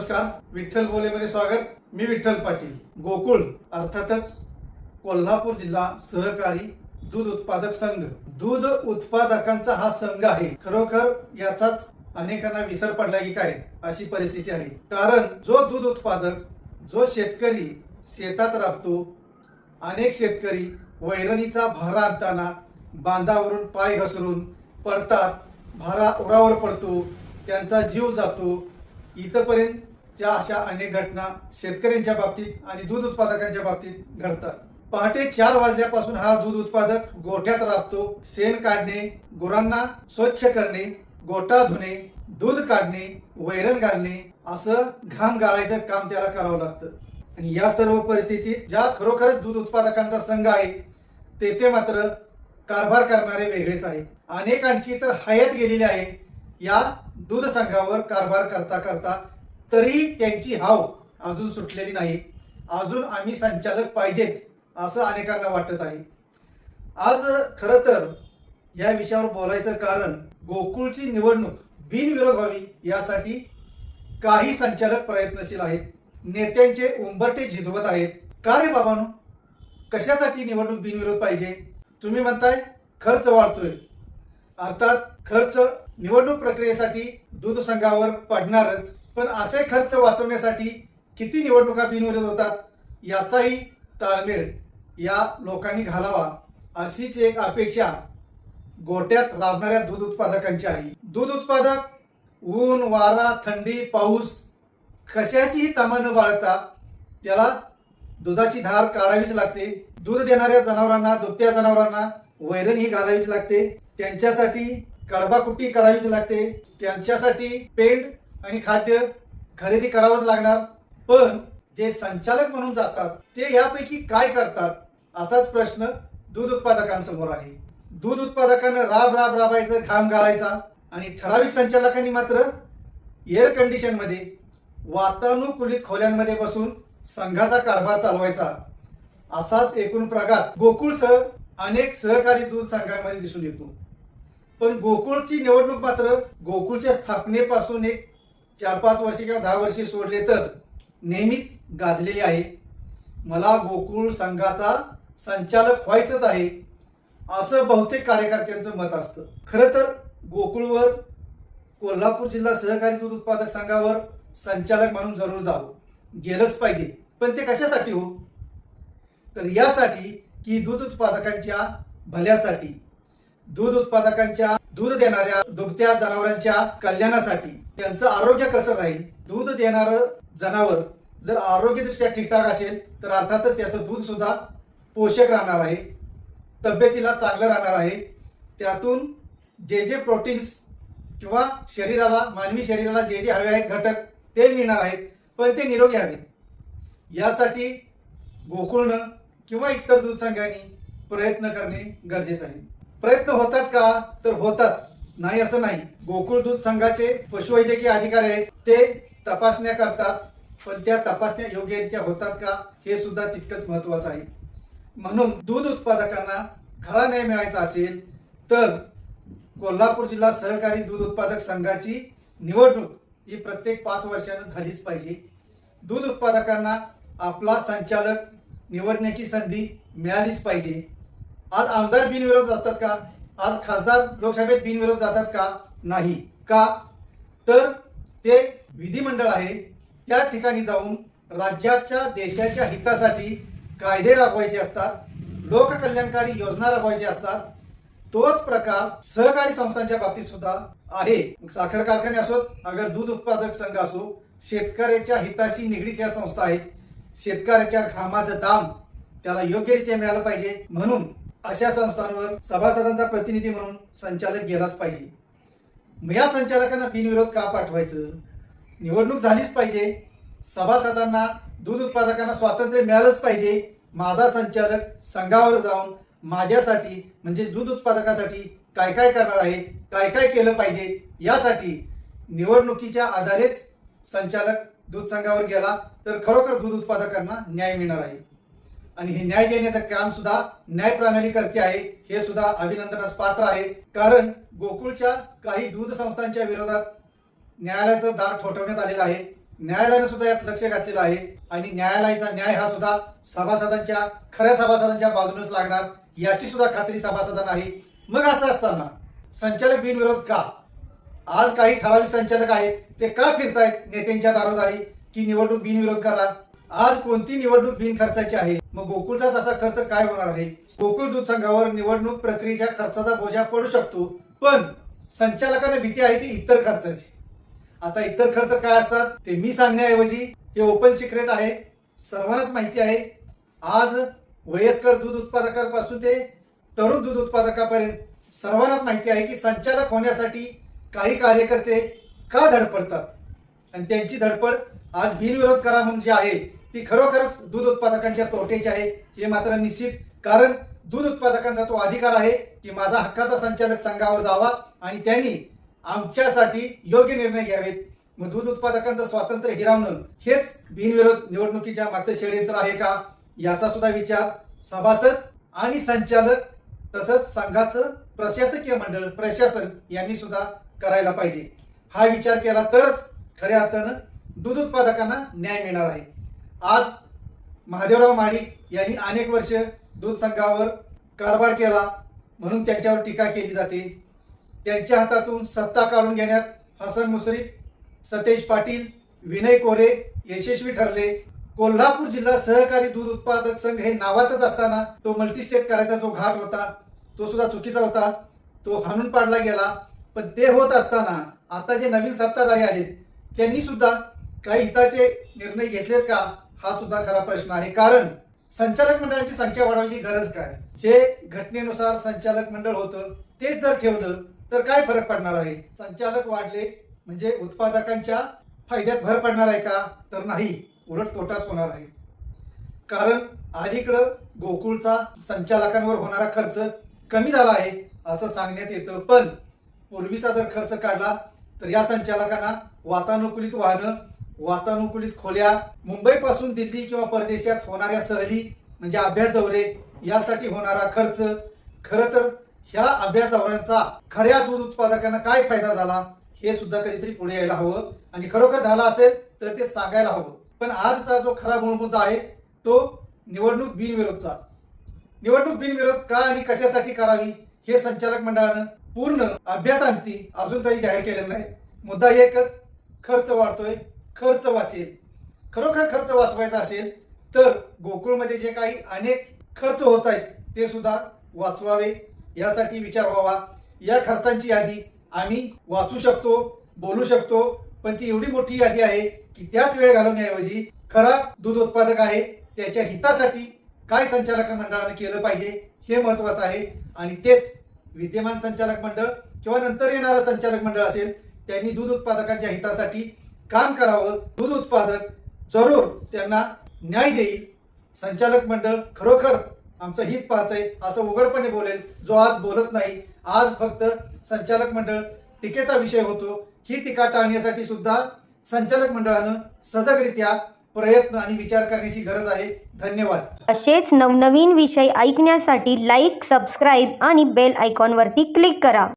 नमस्कार, विठ्ठल बोलेमध्ये स्वागत. मी विठ्ठल पाटील. गोकुळ अर्थातच कोल्हापूर जिल्हा सहकारी दूध उत्पादक संघ, दूध उत्पादकांचा हा संघ आहे. खरोखर याचाच अनेकांना विसर पडला की काय अशी परिस्थिती आहे. कारण जो दूध उत्पादक, जो शेतकरी शेतात राबतो, अनेक शेतकरी वैरणीचा भारा आणताना बांधावरून पाय घसरून पडतात, भारा उरावर पडतो, त्यांचा जीव जातो. इथपर्यंत ज्या अशा अनेक घटना शेतकऱ्यांच्या बाबतीत आणि दूध उत्पादकांच्या बाबतीत घडतात. पहाटे 4 वाजल्यापासून हा दूध उत्पादक गोठ्यात राबतो. शेण काढणे, गुरांना स्वच्छ करणे, गोठा धुणे, दूध काढणे, वैरण घालणे, असं घाम गाळायचं काम त्याला करावं लागतं. आणि या सर्व परिस्थितीत ज्या खरोखरच दूध उत्पादकांचा संघ आहे तेथे मात्र कारभार करणारे वेगळेच आहे. अनेकांची तर हयात गेलेली आहे या दूध संघावर कारभार करता करता. तरी त्यांची हाव अजून सुटलेली नाही. अजून आम्ही संचालक पाहिजेच असं अनेकांना वाटत आहे. आज खरं तर या विषयावर बोलायचं कारण गोकुळची निवडणूक बिनविरोध व्हावी यासाठी काही संचालक प्रयत्नशील आहेत. नेत्यांचे उंबरटे झिजवत आहेत. का रे बाबांनो, कशासाठी निवडणूक बिनविरोध पाहिजे? तुम्ही म्हणताय खर्च वाढतोय. अर्थात खर्च निवडणूक प्रक्रियेसाठी दूध संघावर पडणारच, पण असे खर्च वाचवण्यासाठी किती निवडणुका बिनविरोध होतात याचाही ताळमेळ या लोकांनी घालावा अशीच एक अपेक्षा गोट्यात राबणाऱ्या दूध उत्पादकांची आहे. दूध उत्पादक ऊन, वारा, थंडी, पाऊस कशाचीही तमा न बाळगता त्याला दुधाची धार काढावीच लागते. दूध देणाऱ्या जनावरांना, दुभत्या जनावरांना वैरण ही घालावीच लागते. त्यांच्यासाठी कडबाकुटी करावीच लागते. त्यांच्यासाठी पेंड आणि खाद्य खरेदी करावंच लागणार. पण जे संचालक म्हणून जातात ते यापैकी काय करतात असाच प्रश्न दूध उत्पादकांसमोर आहे. दूध उत्पादकांना राबायचं, घाम गाळायचा आणि ठराविक संचालकांनी मात्र एअर कंडिशन मध्ये वातानुकूलित खोल्यांमध्ये बसून संघाचा कारभार चालवायचा. असाच एकूण प्रकार गोकुळसह अनेक सहकारी दूध संघांमध्ये दिसून येतो. पण गोकुळची निवडणूक मात्र गोकुळच्या स्थापनेपासून एक 4-5 वर्षे किंवा 10 वर्षे सोडले तर नेहमीच गाजलेली आहे. मला गोकुळ संघाचा संचालक व्हायचंच आहे असं बहुतेक कार्यकर्त्यांचं मत असतं. खरं तर गोकुळवर, कोल्हापूर जिल्हा सहकारी दूध उत्पादक संघावर संचालक म्हणून जरूर जावं, गेलंच पाहिजे. पण ते कशासाठी हो? तर यासाठी की दूध उत्पादकांच्या भल्यासाठी, दूध उत्पादकांच्या, दूध देणाऱ्या दुभत्या जनावरांच्या कल्याणासाठी, त्यांचं आरोग्य कसं राहील. दूध देणारं जनावर जर आरोग्यदृष्ट्या ठीकठाक असेल तर अर्थातच त्याचं दूध सुद्धा पोषक राहणार आहे, तब्येतीला चांगलं राहणार आहे. त्यातून जे जे प्रोटीन्स किंवा शरीराला, मानवी शरीराला जे जे हवे आहेत घटक ते मिळणार आहेत, पण ते निरोगी हवे. यासाठी गोकुळनं किंवा इतर दूध संघांनी प्रयत्न करणे गरजेचं आहे. प्रयत्न होतात का? तर होतात, नाही असं नाही. गोकुळ दूध संघाचे पशुवैद्यकीय अधिकारी आहेत, ते तपासण्या करतात. पण त्या तपासण्या योग्यरित्या होतात का हे सुद्धा तितकंच महत्वाचं आहे. म्हणून दूध उत्पादकांना खरा न्याय मिळायचा असेल तर कोल्हापूर जिल्हा सहकारी दूध उत्पादक संघाची निवडणूक ही प्रत्येक 5 वर्षांनी झालीच पाहिजे. दूध उत्पादकांना आपला संचालक निवडण्याची संधी मिळालीच पाहिजे. आज आमदार बिनविरोध जातात का? आज खासदार लोकसभेत बिनविरोध जातात का? नाही. का? तर ते विधिमंडळ आहे, त्या ठिकाणी जाऊन राज्याच्या, देशाच्या हितासाठी कायदे राबवायचे असतात, लोककल्याणकारी योजना राबवायची असतात. तोच प्रकार सहकारी संस्थांच्या बाबतीत सुद्धा आहे. साखर कारखाने असोत, अगर दूध उत्पादक संघ असो, शेतकऱ्याच्या हिताशी निगडीत या संस्था आहेत. शेतकऱ्याच्या घामाचं दाम त्याला योग्यरित्या मिळालं पाहिजे. म्हणून अशा संस्थांवर सभासदांचा प्रतिनिधी म्हणून संचालक गेलाच पाहिजे. मग या संचालकांना बिनविरोध का पाठवायचं? निवडणूक झालीच पाहिजे. सभासदांना, दूध उत्पादकांना स्वातंत्र्य मिळालंच पाहिजे. माझा संचालक संघावर जाऊन माझ्यासाठी म्हणजे दूध उत्पादकासाठी काय काय करणार आहे, काय काय केलं पाहिजे, यासाठी निवडणुकीच्या आधारेच संचालक दूध संघावर गेला तर खरोखर दूध उत्पादकांना न्याय मिळणार आहे. आणि हे न्याय देण्याचं काम सुद्धा न्याय प्रणाली करते आहे, हे सुद्धा अभिनंदनास पात्र आहे. कारण गोकुळच्या काही दूध संस्थांच्या विरोधात न्यायालयाचं दार ठोठावण्यात आलेलं आहे. न्यायालयाने सुद्धा यात लक्ष घातलेलं आहे आणि न्यायालयाचा न्याय हा सुद्धा सभासदांच्या खऱ्या सभासदांच्या बाजूनेच लागणार याची सुद्धा खात्री सभासदांना आहे. मग असं असताना संचालक बिनविरोध का? आज काही ठराविक संचालक आहेत ते का फिरतायत नेत्यांच्या दारोदारी की निवडणूक बिनविरोध करा? आज कोणती निवडणूक बिनखर्चाची आहे? मग गोकुळचाच असा खर्च काय होणार आहे? गोकुळ दूध संघावर निवडणूक प्रक्रियेच्या खर्चाचा बोजा पडू शकतो, पण संचालकांना भीती आहे ती इतर खर्चाची. आता इतर खर्च काय असतात ते मी सांगण्याऐवजी हे ओपन सिक्रेट आहे, सर्वांनाच माहिती आहे. आज वयस्कर दूध उत्पादकांपासून ते तरुण दूध उत्पादकापर्यंत सर्वांनाच माहिती आहे की संचालक होण्यासाठी काही कार्यकर्ते का धडपडतात आणि त्यांची धडपड आज बिनविरोध करा म्हणून जी आहे ती खरोखरच दूध उत्पादकांच्या तोट्याची आहे हे मात्र निश्चित. कारण दूध उत्पादकांचा तो अधिकार आहे की माझा हक्काचा संचालक संघावर जावा आणि त्यांनी आमच्यासाठी योग्य निर्णय घ्यावेत. मग दूध उत्पादकांचं स्वातंत्र्य हिरावणं हेच बिनविरोध निवडणुकीच्या मागचं षडयंत्र आहे का? याचा सुद्धा विचार सभासद आणि संचालक तसंच संघाचं प्रशासकीय मंडळ प्रशासन यांनी सुद्धा करायला पाहिजे. हा विचार केला तरच खऱ्या अर्थानं दूध उत्पादकांना न्याय मिळणार आहे. आज महादेवराव महाडिक यांनी अनेक वर्ष दूध संघावर कारभार केला म्हणून त्यांच्यावर टीका केली जाते. त्यांच्या हातातून सत्ता काढून घेण्यात हसन मुश्रीफ, सतेज पाटील, विनय कोरे यशस्वी ठरले. कोल्हापूर जिल्हा सहकारी दूध उत्पादक संघ हे नावातच असताना तो मल्टीस्टेट करायचा जो घाट होता तो सुद्धा चुकीचा होता, तो हाणून पाडला गेला. पण ते होत असताना आता जे नवीन सत्ताधारी आलेत त्यांनी सुद्धा काही हिताचे निर्णय घेतलेत का? हा सुद्धा खरा प्रश्न आहे. कारण संचालक मंडळाची संख्या वाढवायची गरज काय? जे घटनेनुसार संचालक मंडळ होतं तेच जर ठेवलं तर काय फरक पडणार आहे? संचालक वाढले म्हणजे उत्पादकांच्या फायद्यात भर पडणार आहे का? तर नाही, उलट तोटाच होणार आहे. कारण अलीकडं गोकुळचा संचालकांवर होणारा खर्च कमी झाला आहे असं सांगण्यात येतं, पण पूर्वीचा जर खर्च काढला तर या संचालकांना वातानुकूलित वाहनं, वातानुकूलित खोल्या, मुंबईपासून दिल्ली किंवा परदेशात होणाऱ्या सहली म्हणजे अभ्यास दौरे यासाठी होणारा खर्च, खरं तर ह्या अभ्यास दौऱ्यांचा खऱ्या दूध उत्पादकांना काय फायदा झाला हे सुद्धा कधीतरी पुढे यायला हवं आणि खरोखर झाला असेल तर ते सांगायला हवं. पण आजचा जो खरा मूळ मुद्दा आहे तो निवडणूक बिनविरोधचा. निवडणूक बिनविरोध का आणि कशासाठी करावी हे संचालक मंडळानं पूर्ण अभ्यासांती अजून तरी जाहीर केलेलं नाही. मुद्दा एकच, खर्च वाढतोय, खर्च वाचेल. खरोखर खर्च वाचवायचा असेल तर गोकुळमध्ये जे काही अनेक खर्च होत आहेत ते सुद्धा वाचवावे यासाठी विचार व्हावा. या खर्चांची यादी आम्ही वाचू शकतो, बोलू शकतो, पण ती एवढी मोठी यादी आहे की त्याच वेळ घालवण्याऐवजी खरा दूध उत्पादक आहे त्याच्या हितासाठी काय संचालक मंडळाने केलं पाहिजे हे महत्वाचं आहे. आणि तेच विद्यमान संचालक मंडळ किंवा नंतर येणारं संचालक मंडळ असेल त्यांनी दूध उत्पादकांच्या हितासाठी काम करावं. दूध उत्पादक जरूर त्यांना न्याय देईल. संचालक मंडळ खरोखर आमचं हित पाहतंय असं उघडपणे बोलेल, जो आज बोलत नाही. आज फक्त संचालक मंडळ टीकेचा विषय होतो. ही टीका टाळण्यासाठी सुद्धा संचालक मंडळानं सजगरित्या प्रयत्न आणि विचार करण्याची गरज आहे. धन्यवाद. असेच नवनवीन विषय ऐकण्यासाठी लाईक, सबस्क्राईब आणि बेल आयकॉनवरती क्लिक करा.